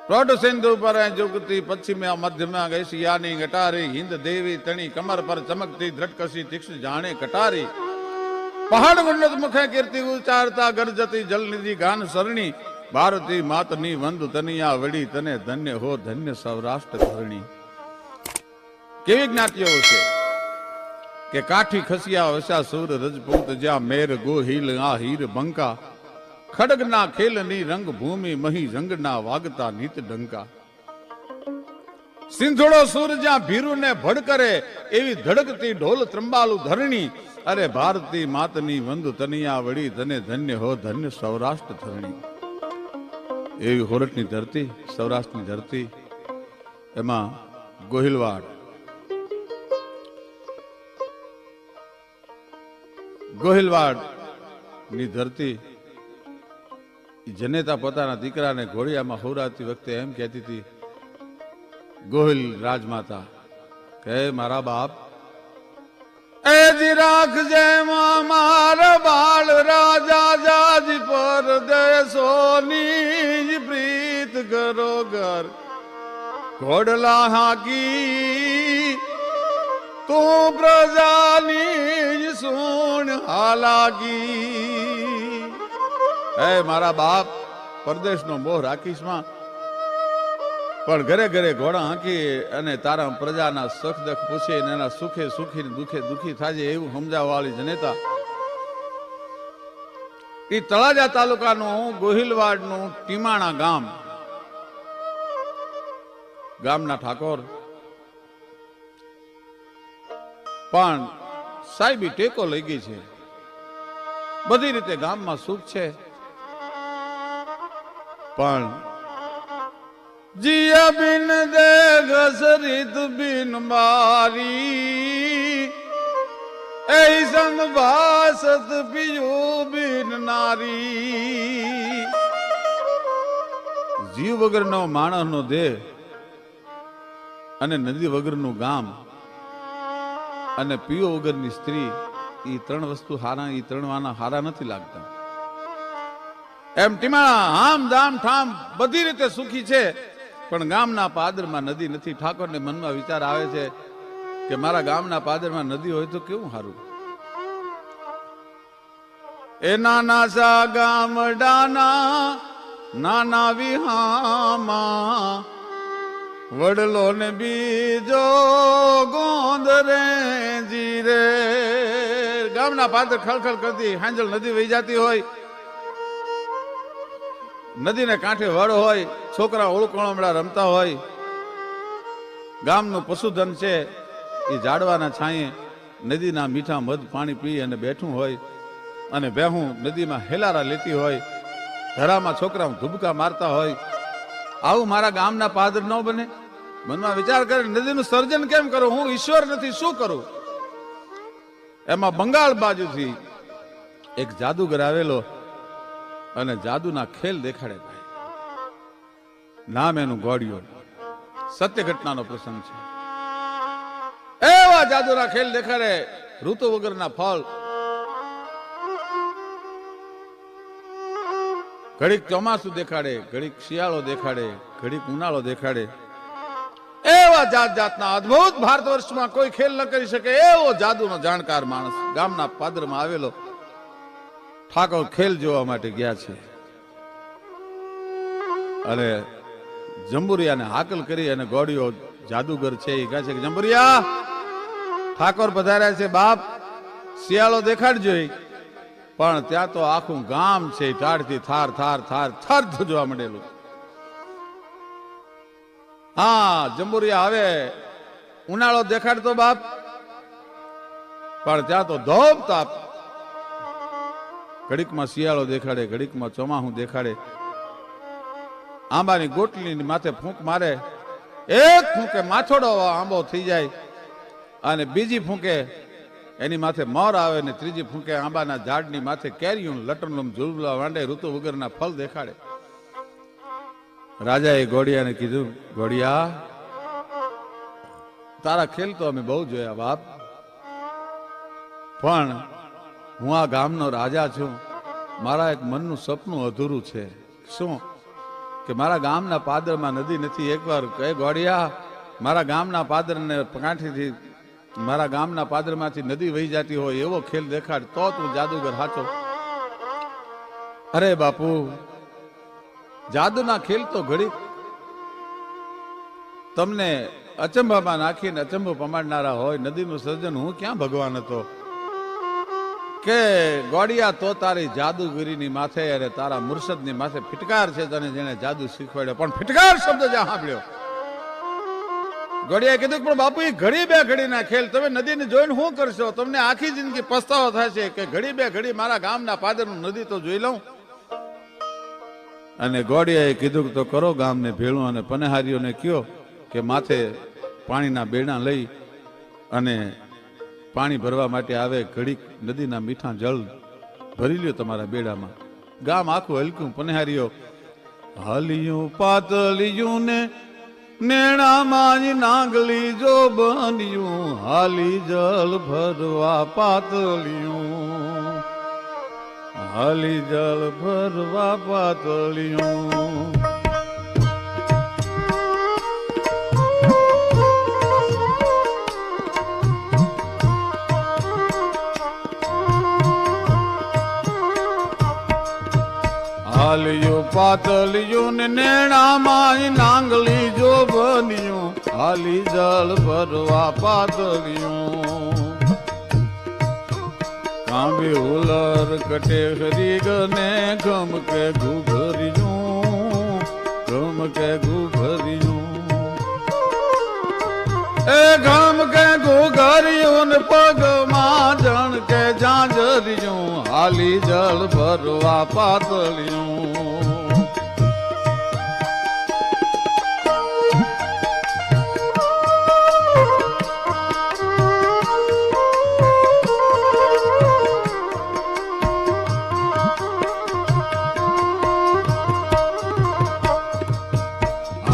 प्रौढ़ सिंधु पर जुगती पश्चिम मध्य में एशियानी गटारी हिंद देवी तणी कमर पर चमकती धड़कसी तीक्ष्ण जाने कटारी पहाड़ उन्नत मुखे कीर्ति उच्चारता गरजती जल निधि गान सरणी भारती मातनी वंदु तनिया वड़ी तने धन्य हो धन्य सौराष्ट्र धरणी। केवी ज्ञातिओ छे के काठी खसिया वसा सूर रजपूत ज्या मेर गोहिल आ हीर बंका खड़गना खेलनी रंग भूमि मही रंगना वागता नीत डंका सिंधुड़ो सूर ज्या भीरू ने भड़ करे एवी धड़कती ढोल त्रिंबालु धरणी अरे भारती मातनी वंदु तनिया वड़ी धने धन्य हो धन्य सौराष्ट्र धरणी। एवी होरठनी धरती सौराष्ट्રની ધરતી એમાં ગોહિલવાડ ગોહિલવાડની ધરતી જનેતા પોતાના દીકરાને ઘોડિયામાં હોરાતી વખતે એમ કહેતી હતી ગોહિલ રાજમાતા કે મારા બાપ એ જી રાખજે માર બાળ રાજા જાજ પરદેશોની પ્રીત કરો ઘર ઘોડલા હાકી તું પ્રજાની સુણ હાલાકી। હે મારા બાપ પરદેશનો મોહ રાખીશમાં પણ ઘરે ઘરે ઘોડા હાંકી અને તારા પ્રજાના સુખ દુઃખ પૂછે અને એના સુખે સુખી દુખે દુખી થાય એવું સમજાવવાળી જનેતા એ તળાજા તાલુકાનું ગોહિલવાડનું ટીમાણા ગામના ઠાકોર પણ સાહેબી ટેકો લઈ ગઈ છે બધી રીતે ગામમાં સુખ છે પણ जिया बिन दे घसरित बिन मारी ऐसन भासत पियो बिन नारी। जीव वगर नो माणस नो देह अने नदी वगर नु गाम अने पियो वगर नी स्त्री ई त्रण वस्तु हारा ई त्रण वाना हारा नहीं लागता एम टीमाणा हाम दाम ठाम बधी रीते सुखी छे પણ ગામના પાદરમાં નદી નથી। ઠાકોરને મનમાં વિચાર આવે છે કે મારા ગામના પાદરમાં નદી હોય તો કેવું સારું। એ નાના સા ગામડાના નાના વિહામા વડલો ને બીજો ગોંદરે જીરે। ગામના પાદર ખળખળ કરતી હાંજલ નદી વહી જતી હોય નદી ને કાંઠે વડ હોય છોકરા ઓળકોળમડા રમતા હોય ગામનું પશુધન છે એ ઝાડવાના છાંયે નદીના મીઠા મધ પાણી પી અને બેઠું હોય અને બેહું નદીમાં હેલારા લેતી હોય ધરામાં છોકરા ધુબકા મારતા હોય આવું મારા ગામના પાદર ન બને। મનમાં વિચાર કરે નદીનું સર્જન કેમ કરું હું ઈશ્વર નથી શું કરું। એમાં બંગાળ બાજુથી એક જાદુગર આવેલો અને જાદુના ખેલ દેખાડે ભાઈ નામ એનું ગોડિયો સત્ય ઘટનાનો પ્રસંગ છે। એવા જાદુના ખેલ દેખાડે ઋતુ વગરના ફળ ઘડીક ચોમાસું દેખાડે ઘડીક શિયાળો દેખાડે ઘડીક ઉનાળો દેખાડે એવા જાત જાતના અદ્ભુત ભારત વર્ષમાં કોઈ ખેલ ન કરી શકે એવો જાદુનો જાણકાર માણસ ગામના પાદરમાં આવેલો ઠાકોર ખેલ જોવા માટે ગયા છે અને જંબુરિયાને હાકલ કરી અને ગોડિયો જાદુગર છે એ કહે છે કે જંબુરિયા ઠાકોર પધાર્યા છે બાપ શિયાળો દેખાડજો પણ ત્યાં તો આખું ગામ છે ટાઢથી થાર થાર થાર થાર જોવા મળેલું। હા જંબુરિયા હવે ઉનાળો દેખાડતો બાપ પણ ત્યાં તો ધોપ તાપ ઘડીકમાં શિયાળો દેખાડે ઘડીકમાં ચોમાસું દેખાડે આંબાની ગોટલીની માથે ફૂંક મારે એક ફૂંકે માથોડો આંબો થઈ જાય અને બીજી ફૂંકે એની માથે મોર આવે ને ત્રીજી ફૂંકે આંબાના ઝાડની માથે કેરીયું લટરલમ ઝૂલવા માંડે ઋતુ વગરના ફળ દેખાડે। રાજાએ ઘોડિયાને કીધું ઘોડિયા તારા ખેલ તો અમે બહુ જોયા બાપ પણ હું આ ગામનો રાજા છું મારા એક મનનું સપનું અધૂરું છે। શું કે મારા ગામના પાદરમાં નદી નથી. એકવાર કહે ગોળિયા, મારા ગામના પાદરને કાંઠેથી મારા ગામના પાદરમાંથી નદી વહી જતી હોય એવો ખેલ દેખાડ તો તું જાદુગર હાચો. અરે બાપુ, જાદુના ખેલ તો ઘડી તમને અચંબામાં નાખીને અચંબો પમાડનારા હોય. નદીનું સર્જન હું ક્યાં ભગવાન હતો કે ગોળિયા, તો તારી જાદુગીરીની માથે અને તારા મુર્શદની માથે ફિટકાર છે તને જેને જાદુ શીખવાડ્યો. પણ ફિટકાર શબ્દ જ્યાં સાંભળ્યો ગોળિયાએ કીધું પણ બાપુ એ ઘડી બે ઘડીના ખેલ, તમે નદીને જોઈને શું કરશો? તમને આખી જિંદગી પસ્તાવો થશે કે ઘડી બે ઘડી મારા ગામના પાદરનું નદી તો જોઈ લઉં. અને ગોળિયાએ કીધું તો કરો ગામને ભેળું અને પનેહારીઓને કયો કે માથે પાણીના બેડા લઈ અને પાણી ભરવા માટે આવે. ઘડીક નદીના મીઠા જળ ભરી લ્યો તમારા બેડામાં. ગામ આખું હલક્યું. પનેહારીઓ હાલિયું પાતળિયું ને નેણામાં નાગલી જો બન્યું, હાલી જલ ભરવા પાતળિયું, હાલી જલ ભરવા પાતળિયું. હાલિયું પાતળિયું ને નેણામાં નાંગલી જો બન્યું, હાલી જળ ભરવા પાતળિયું. કાંબી ઉલર કટે હરી ગને ગમ કે ઘુઘરિયું, ગમ કે ઘુઘરિયું, એ ગમ કે ઘુઘરિયું ને પગમાં જણ કે ઝાંઝરિયું, હાલી જળ ભરવા પાતળિયું.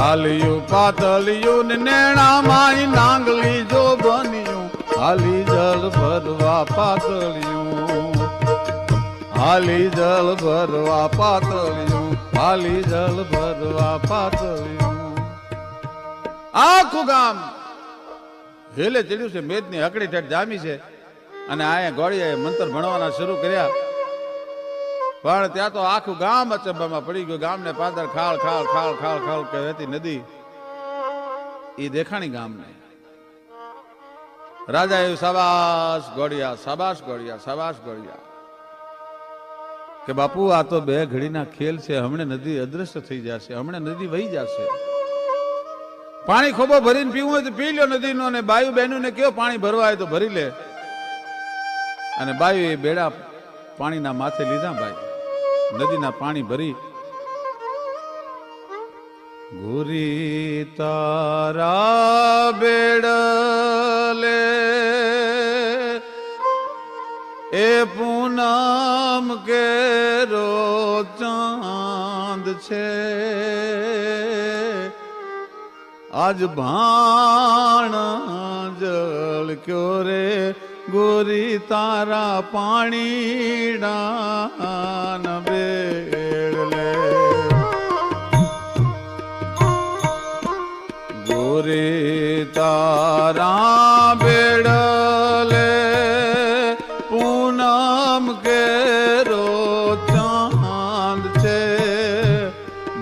હાલિયું પાતળિયું ને નેણામાં નાંગલી જો બન્યું, હાલી જળ ભરવા પાતળિયું, હાલી જળ ભરવા પાતળિયું, હાલી જળ ભરવા પાતળિયું. આખું ગામ હેલે ચડ્યું છે. મેદની હકડી ઠેઠ જામી છે અને આયા ગોળિયાએ મંત્ર ભણવાના શરૂ કર્યા. પણ ત્યાં તો આખું ગામ અચંબામાં પડી ગયું. ગામને પાદર ખાળ ખાળ ખાળ ખાળ ખાળ કહેતી નદી એ દેખાણી ગામને. રાજા એવું શાબાશ ગોળિયા, શાબાશ ગોળિયા, શાબાશ ગોળિયા કે બાપુ આ તો બે ઘડીના ખેલ છે. હમણાં નદી અદ્રશ્ય થઈ જશે, હમણાં નદી વહી જશે. પાણી ખોબો ભરીને પીવું હોય તો પી લ્યો નદીનો, અને બાયુ બહેનું ને કયો પાણી ભરવા હોય તો ભરી લે. અને બાયુ એ બેડા પાણીના માથે લીધા. ભાઈ નદીના પાણી ભરી. ગોરી તારા બેડલે એ પૂનમ કેરો ચાંદ છે, આજ ભાણ જળ ક્યો રે ગોરી તારા પાણીના બેડલે. ગોરી તારા બેડલે પૂનમ કેરો ચાંદ છે,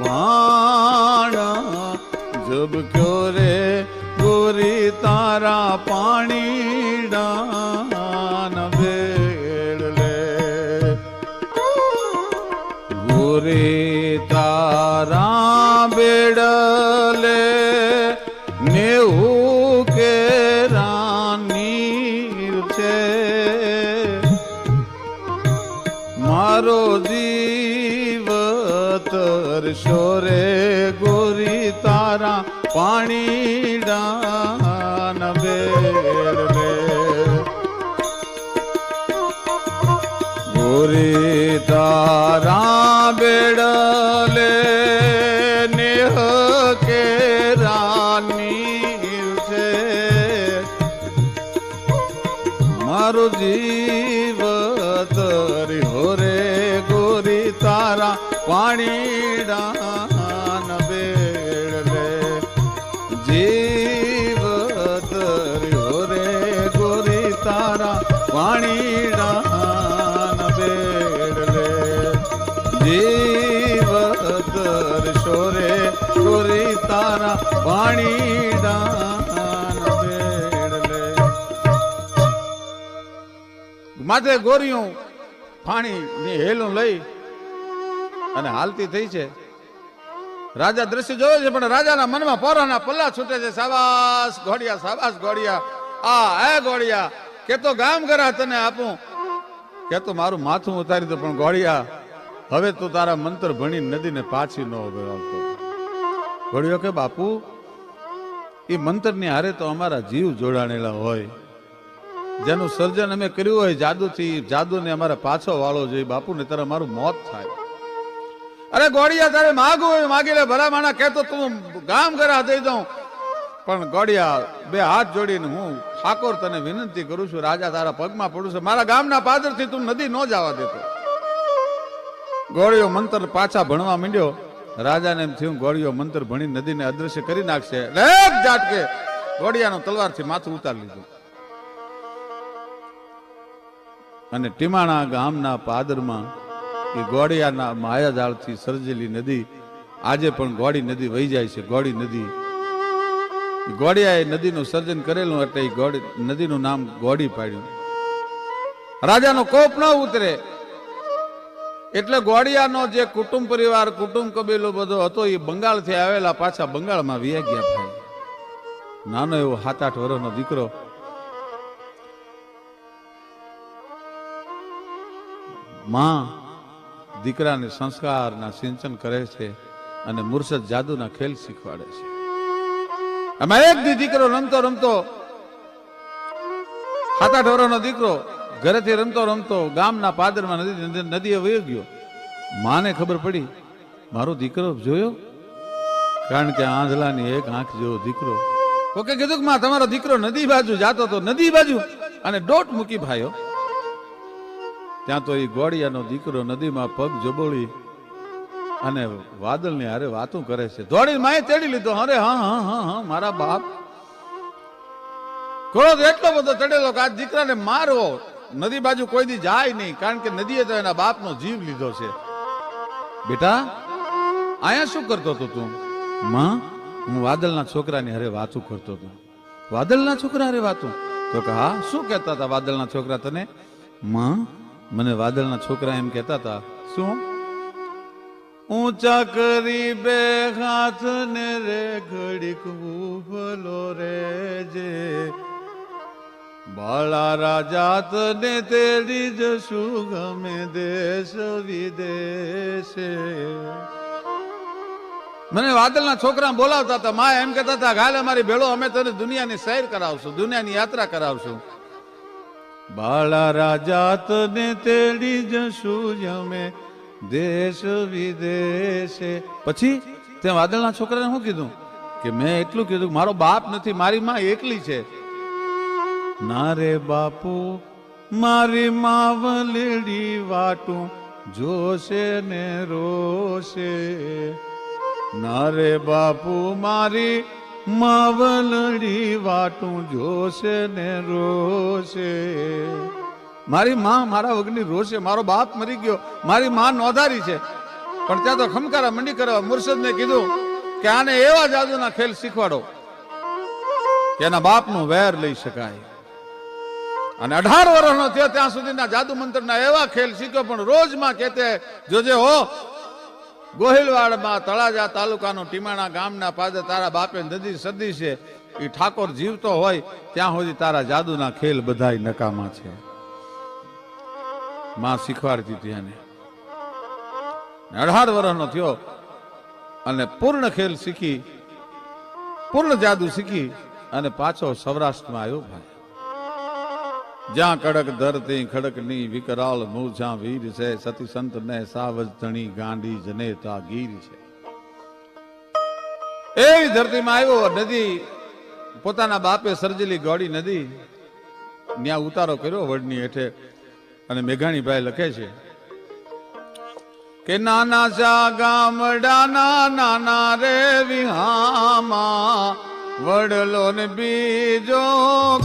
ભાણ જબ ક્યો રે ગોરી તારા પાણીના બેડલે. ગોરી તારા બેડલે નેવું કે રાની છે, મારો જીવ તરશો રે ગોરી તારા પાણીના બેડલે. ગોરી તારા બેડલે નેહ કે રાની છે, મારો જીવ તર્યો રે ગોરી તારા પાણીના ગોરી તારા પાણી દાન બેડલે. માથે ગોરીયું પાણી ની હેલું લઈ અને હાલતી થઈ છે. રાજા દ્રશ્ય જોવે છે, પણ રાજાના મનમાં પોરાના પલ્લા છૂટે છે. સાબાસ ઘોડિયા, સાબાસ ઘોડિયા, આ હે ઘોડિયા, કે તો ગામ કરા તને આપું, કે તો મારું માથું ઉતારી દો, પણ ઘોડિયા હવે તું તારા મંત્ર ભણી નદીને પાછી ન વળાવતો. ઘોડિયો કે બાપુ, એ મંત્રની હારે તો અમારા જીવ જોડાણેલા હોય, જેનું સર્જન અમે કર્યું હોય જાદુથી, જાદુને અમારે પાછો વાળો જોઈએ બાપુ, ને તારે મારું મોત થાય. અરે ગોડિયા, તારે માગવું હોય માગી લે, ભલા માણા, કહેતો તું ગામ ઘરા દઈ દઉં, પણ ગોડિયા બે હાથ જોડીને હું ઠાકોર તને વિનંતી કરું છું, રાજા તારા પગમાં પડું છું, મારા ગામના પાદરથી તું નદી ન જવા દેતો. ગોળિયો મંત્ર પાછા ભણવા માંડ્યો. રાજાને એમ થયું ગોળિયો મંત્ર ભણી નદીને અદ્રશ્ય કરી નાખશે. એક ઝાટકે ગોળિયાનો તલવારથી માથું ઉતારી લીધું અને ટીમાણા ગામના પાદરમાં એ ગોળિયાના માયાજાળથી સર્જેલી નદી આજે પણ ગોળી નદી વહી જાય છે. ગોળી નદી, ગોળિયાએ નદીનું સર્જન કરેલું એટલે એ ગોળી નદીનું નામ ગોળી પાડ્યું. રાજાનો કોપ ન ઉતરે એટલે ગોળિયાનો જે કુટુંબ પરિવાર, કુટુંબ કબીલો બધો હતો એ બંગાળથી આવેલા પાછા બંગાળમાં વિયા ગયા. ભાઈ નાનો એવો 7-8 વર્ષનો દીકરો માં દીકરાને સંસ્કારના સિંચન કરે છે અને મુર્શદ જાદુના ખેલ શીખવાડે છે. આમાં એક દીકરો રમતો રમતો 7-8 વર્ષનો દીકરો ઘરેથી રમતો રમતો ગામના પાદરમાં નદીએ વયો ગયો. માને ખબર પડી મારો દીકરો જોયો, કારણ કે આંધળાની એક આંખ જેવો દીકરો. કોકે કીધું કે માં તમારો દીકરો નદી બાજુ જાતો તો, નદી બાજુ, અને દોટ મૂકી ભાઈઓ. ત્યાં તો એ ગોળિયાનો દીકરો નદીમાં પગ જબોળી અને વાદળની હારે વાતું કરે છે. દોડી માએ તેડી લીધો. અરે હા હા હા હા મારા બાપ. ક્રોધ એટલો બધો ચડેલો કે આ દીકરાને મારવો, નદી બાજુ કોઈ દી જાય નહીં, કારણ કે નદીએ તો એના બાપનો જીવ લીધો છે. બેટા આયા શું કરતો હતો તું? માં હું વાદળના છોકરાની હારે વાતું કરતો હતો. વાદળના છોકરા હારે વાતું? તો કે હા. શું કહેતા હતા વાદળના છોકરા તને? માં મને વાદળના છોકરા એમ કહેતા હતા. શું? ઊંચા કરી બે હાથ ને રે ઘડીક ઉભલો રેજે, બાળા રાજા તને તેડી જશું ગમે દેશ વિદેશે. મને વાદળના છોકરા બોલાવતા હતા. માં એમ કહેતા હતા ગાલે મારી ભેળો, અમે તને દુનિયાની સૈર કરાવશું, દુનિયાની યાત્રા કરાવશું. બાળા રાજા તને તેડી જશું અમે દેશ વિદેશે. પછી તે વાદળના છોકરાને શું કીધું કે મેં એટલું કીધું મારો બાપ નથી, મારી માં એકલી છે. ના રે બાપુ મારી માવલડી વાટું જોશે ને રોશે. ના રે બાપુ મારી માવલડી વાટું જોશે ને રોશે. મારી માં મારા વગરની રોશે. મારો બાપ મરી ગયો, મારી માં નોંધારી છે. પણ ત્યાં તો ખમકારા મંડી કરવા મુર્શદને કીધું કે આને એવા જાદુના ખેલ શીખવાડો કે એના બાપનું વેર લઈ શકાય. અને 18 વર્ષનો થયો ત્યાં સુધીના જાદુ મંત્રના એવા ખેલ શીખ્યો. પણ રોજમાં કહેતે જોજે હો, ગોહિલવાડમાં તળાજા તાલુકાનું ટીમાણા ગામના પાદર તારા બાપે નદી સદી છે. એ ઠાકોર જીવતો હોય ત્યાં સુધી તારા જાદુના ખેલ બધાય નકામા છે. માં શીખવાડતી હતી એને. 18 વર્ષનો થયો અને પૂર્ણ ખેલ શીખી, પૂર્ણ જાદુ શીખી અને પાછો સૌરાષ્ટ્રમાં આવ્યો. ભાઈ જ્યાં કડક ધરતી ખડકની વિકરાળ મૂર્છા વીર છે, સતી સંત ને સાવજ ધણી ગાંડી જનેતા ગીર છે. એવી ધરતીમાં આવ્યો. નદી પોતાના બાપે સર્જેલી ગોળી નદી ત્યાં ઉતારો કર્યો વડની હેઠે. અને મેઘાણીભાઈ લખે છે કે નાના શા ગામડાના નાના રે વિહામાં, વડલો ને બીજો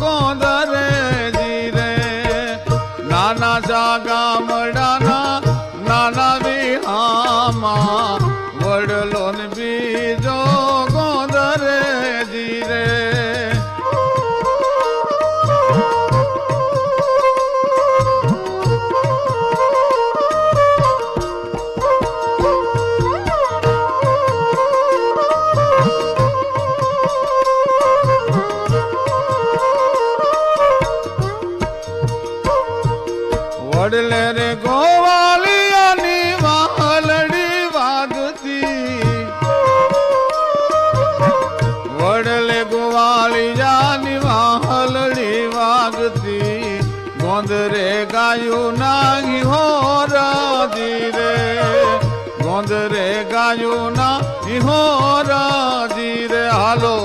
ગોંદરે જીરે. નાના શા ગામડાના નાના વિહામાં, વડલો ને બીજો કાળિયાની વાહલડી વાગતી ગોંદરે ગાયું નાગી હો રાજી રે ગોંદરે ગાયું નાગી હો રાજી રે હાલો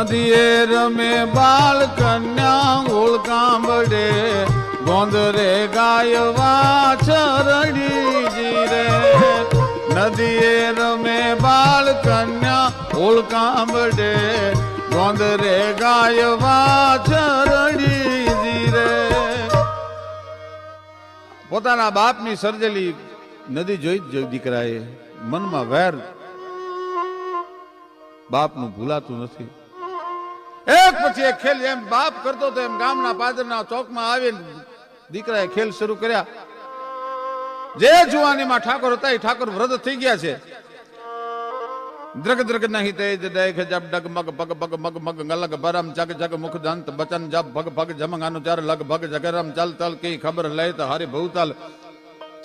નદીએ રમે બાળ કન્યા ઓળકાંબડે ગોંદરે ગાય વાછરડી રે નદીએ રમે બાળ કન્યા ઓળકાંબડે ગોંદરે ગાય વાછરડી રે પોતાના બાપની સર્જેલી નદી જોઈ જ દીકરાએ મનમાં વેર બાપનું ભૂલાતું નથી. એક પછી એક ખેલ એમ બાપ કરતો તો એમ ગામના પાદરના ચોકમાં આવીને દીકરાએ ખેલ શરૂ કર્યા. જે જુવાનીમાં ઠાકોર હતા એ ઠાકોર વૃદ્ધ થઈ ગયા છે. દ્રગ દ્રગ નહીં તેજ દેખ જબ ડગ મગ પગ પગ મગ મગ ગલગ બરમ જગ જગ મુખ દંત બચન જબ ભગ ભગ જમંગ અનુચાર લગ ભગ જગરમ ચલ તલ કી ખબર લય તો હરિ ભૂતલ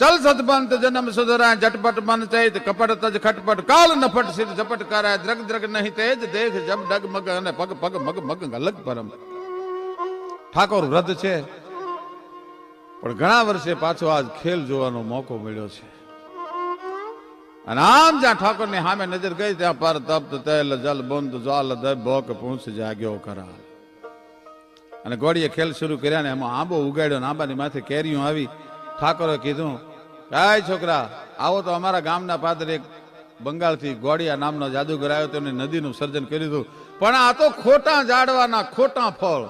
ચલ સદબંત જન્મ સુધરાય झटपट मन चैत कपट तज खटपट काल नफट सिर झपट कराय द्रग द्रग नहीं तेज देख जब डग मग અને પગ પગ મગ મગ ગલગ પરમ. ઠાકોર વૃદ્ધ છે પણ ઘણા વર્ષે પાછો આજ ખેલ જોવાનો મોકો મળ્યો છે. અને આમ જ્યાં ઠાકોર ની સામે નજર ગઈ ત્યાં પર તપ્ત તેલ જલ બંધ જ્વાલ દય બોક પૂંછ જાગ્યો કરાલ. અને ગોળીએ ખેલ શરૂ કર્યા ને એમાં આંબો ઉગાડ્યો ને આંબાની માથે કેરીઓ આવી. ઠાકોરે કીધું કાય છોકરા આવો તો અમારા ગામના પાદર એક બંગાળથી ગોળિયા નામનો જાદુગર આવ્યો તેને નદીનું સર્જન કર્યું હતું પણ આ તો ખોટા ઝાડવાના ખોટા ફળ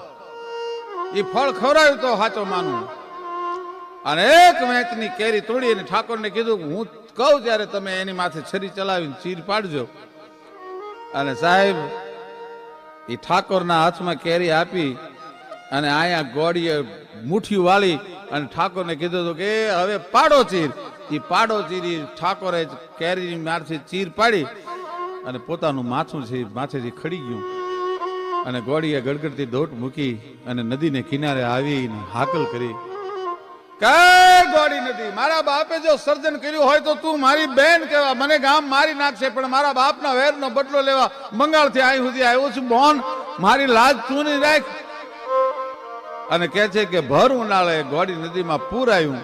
એ ફળ ખવડાવ્યું તો સાચો માનું. અને એક વેચની કેરી તોડી અને ઠાકોરને કીધું હું કહું ત્યારે તમે એની માથે છરી ચલાવીને ચીર પાડજો. અને સાહેબ એ ઠાકોરના હાથમાં કેરી આપી અને અહીંયા ગોળીએ મુઠ્ઠી વાળી અને ઠાકોરને કીધું હતું કે હવે પાડો ચીર. એ પાડો ચીરી ઠાકોરે કેરીની મારથી ચીર પાડી અને પોતાનું માથું છે માથેથી ખડી ગયું. અને ગોળીએ ગડગડતી દોટ મૂકી અને નદીને કિનારે આવીને હાકલ કરી કે ગોળી નદી મારા બાપે જો સર્જન કર્યું હોય તો તું મારી બેન કહેવા મને ગામ મારી નાખશે પણ મારા બાપના વેરનો બદલો લેવા બંગાળથી અહીં સુધી આવ્યો છું. બોન મારી લાજ તું નહીં રાખ. અને કહે છે કે ભર ઉનાળે ગોળી નદીમાં પૂર આવ્યું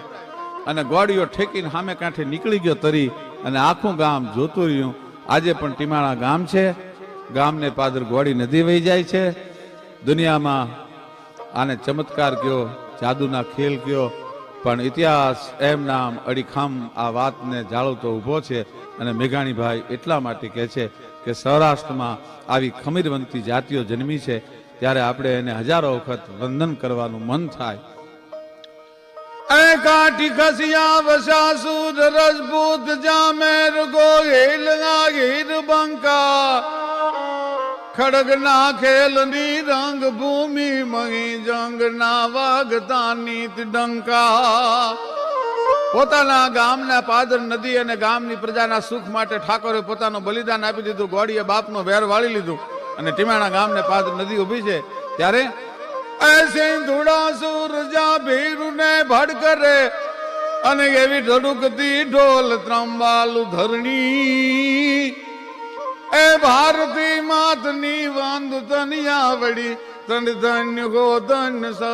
અને ગોળીઓ ઠેકીને સામે કાંઠે નીકળી ગયો તરી અને આખું ગામ જોતું રહ્યું. આજે પણ ટીમાળા ગામ છે. ગામને પાદર ગોળી નદી વહી જાય છે. દુનિયામાં આને ચમત્કાર કયો જાદુના ખેલ કયો પણ ઇતિહાસ એમ નામ અડીખામ આ વાતને જાળવતો ઊભો છે. અને મેઘાણીભાઈ એટલા માટે કહે છે કે સૌરાષ્ટ્રમાં આવી ખમીરવંતી જાતિઓ જન્મી છે ત્યારે આપણે એને હજારો વખત વંદન કરવાનું મન થાય. એ કાઠી ખસિયા વસાસુર રજપૂત જામેર ગોહિલ ગીર બંકા ખડગના ખેલની રંગ ભૂમિ મહી જંગના વાગતા નીત ડંકા. પોતાના ગામના પાદર નદી અને ગામની પ્રજાના સુખ માટે ઠાકોરે પોતાનું બલિદાન આપી દીધું. ગોળીએ બાપનો વેર વાળી લીધું અને ટીમાણા ગામને પાદર નદી ઉભી છે ત્યારે ऐसे धुड़ा सूरजा भीरू ने भड़ करे અને એવી ધડુકતી ઢોલ ત્રંબાલુ ધરણી એ ભારતી માતની વાંદ તનિયા વડી તન ધન્ય ગોધન